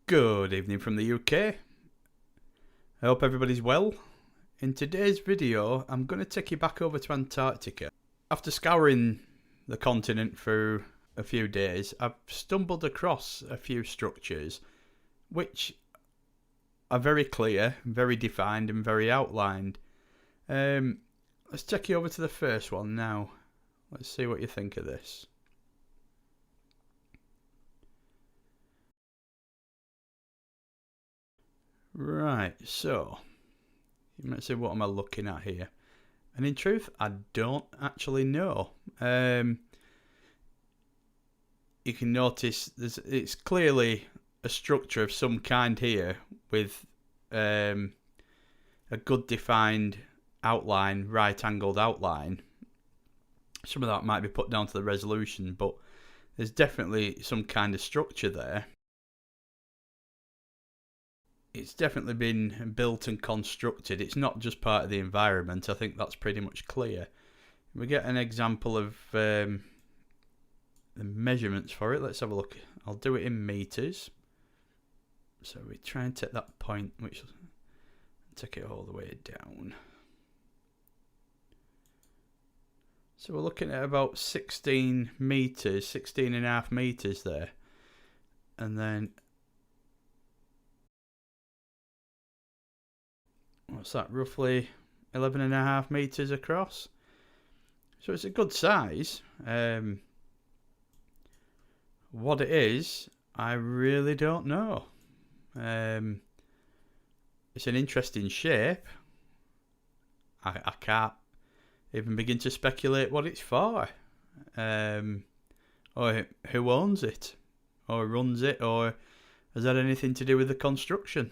Good evening from the UK. I hope everybody's well. In today's video, I'm going to take you back over to Antarctica. After scouring the continent for a few days, I've stumbled across a few structures which are very clear, very defined and very outlined. Let's take you over to the first one now. Let's see what you think of this. Right, so you might say, what am I looking at here? And in truth, I don't actually know. You can notice it's clearly a structure of some kind here with a good defined outline, right-angled outline. Some of that might be put down to the resolution, but there's definitely some kind of structure there. It's definitely been built and constructed. It's not just part of the environment. I think that's pretty much clear. We get an example of the measurements for it. Let's have a look. I'll do it in meters. So we try and take that point, which take it all the way down. So we're looking at about 16 meters, 16.5 meters there. And then what's that, roughly 11.5 meters across? So it's a good size. What it is, I really don't know. It's an interesting shape. I can't even begin to speculate what it's for, or who owns it, or runs it, or has that anything to do with the construction.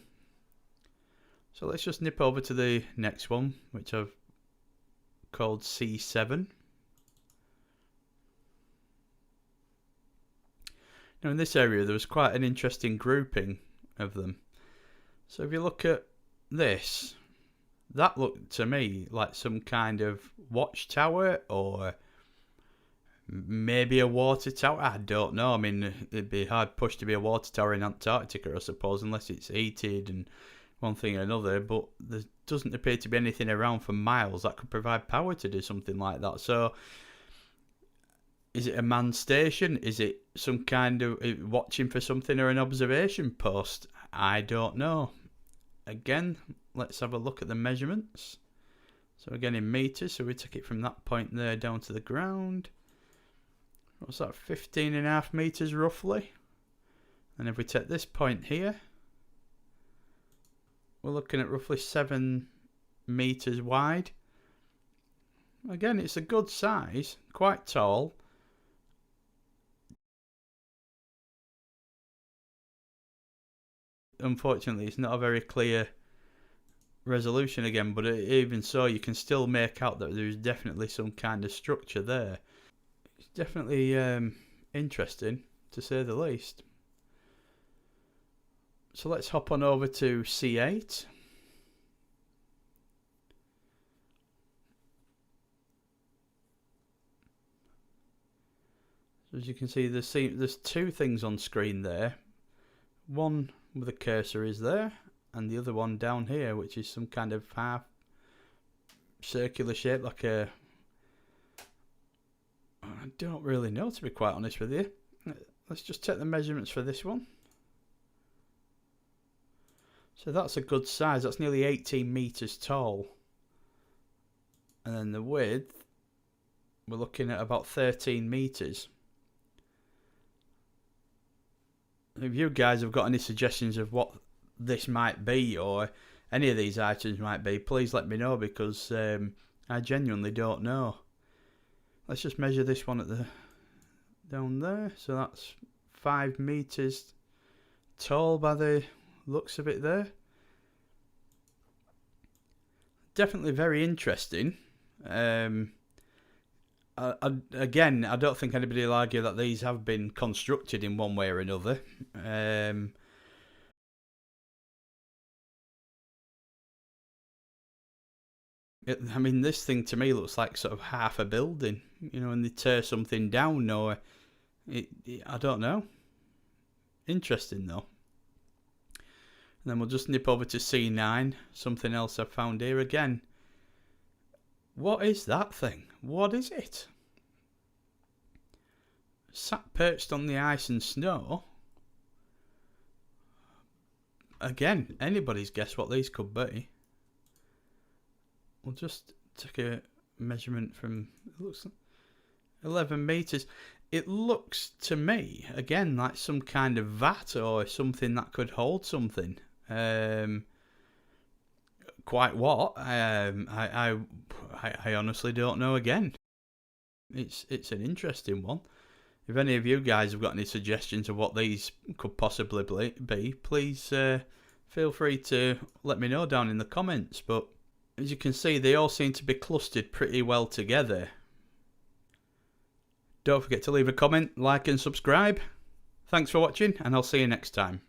So let's just nip over to the next one, which I've called C7. Now in this area there was quite an interesting grouping of them. So if you look at this, that looked to me like some kind of watchtower or maybe a water tower. I don't know. I mean, it'd be hard pushed to be a water tower in Antarctica, I suppose, unless it's heated and one thing or another, but there doesn't appear to be anything around for miles that could provide power to do something like that. So is it a manned station? Is it some kind of watching for something or an observation post? I don't know. Again, let's have a look at the measurements. So again in meters, so we take it from that point there down to the ground. What's that, 15.5 meters roughly? And if we take this point here, we're looking at roughly 7 meters wide. Again, it's a good size, quite tall. Unfortunately, it's not a very clear resolution again, but even so, you can still make out that there's definitely some kind of structure there. It's definitely interesting, to say the least. So let's hop on over to C8. So as you can see, there's two things on screen there. One with a cursor is there, and the other one down here, which is some kind of half circular shape, like a... I don't really know, to be quite honest with you. Let's just take the measurements for this one. So that's a good size. That's nearly 18 meters tall. And then the width, we're looking at about 13 meters. If you guys have got any suggestions of what this might be, or any of these items might be, please let me know, because I genuinely don't know. Let's just measure this one at the down there. So that's 5 meters tall by the looks of it there. Definitely very interesting. Again, I don't think anybody will argue that these have been constructed in one way or another. I mean, this thing to me looks like sort of half a building, you know, and they tear something down, or I don't know. Interesting though. And then we'll just nip over to C9. Something else I've found here again. What is that thing? What is it? Sat perched on the ice and snow. Again, anybody's guess what these could be. We'll just take a measurement from, it looks 11 meters. It looks to me, again, like some kind of vat or something that could hold something. Quite what? I honestly don't know again. It's an interesting one. If any of you guys have got any suggestions of what these could possibly be, please feel free to let me know down in the comments. But as you can see, they all seem to be clustered pretty well together. Don't forget to leave a comment, like and subscribe. Thanks for watching, and I'll see you next time.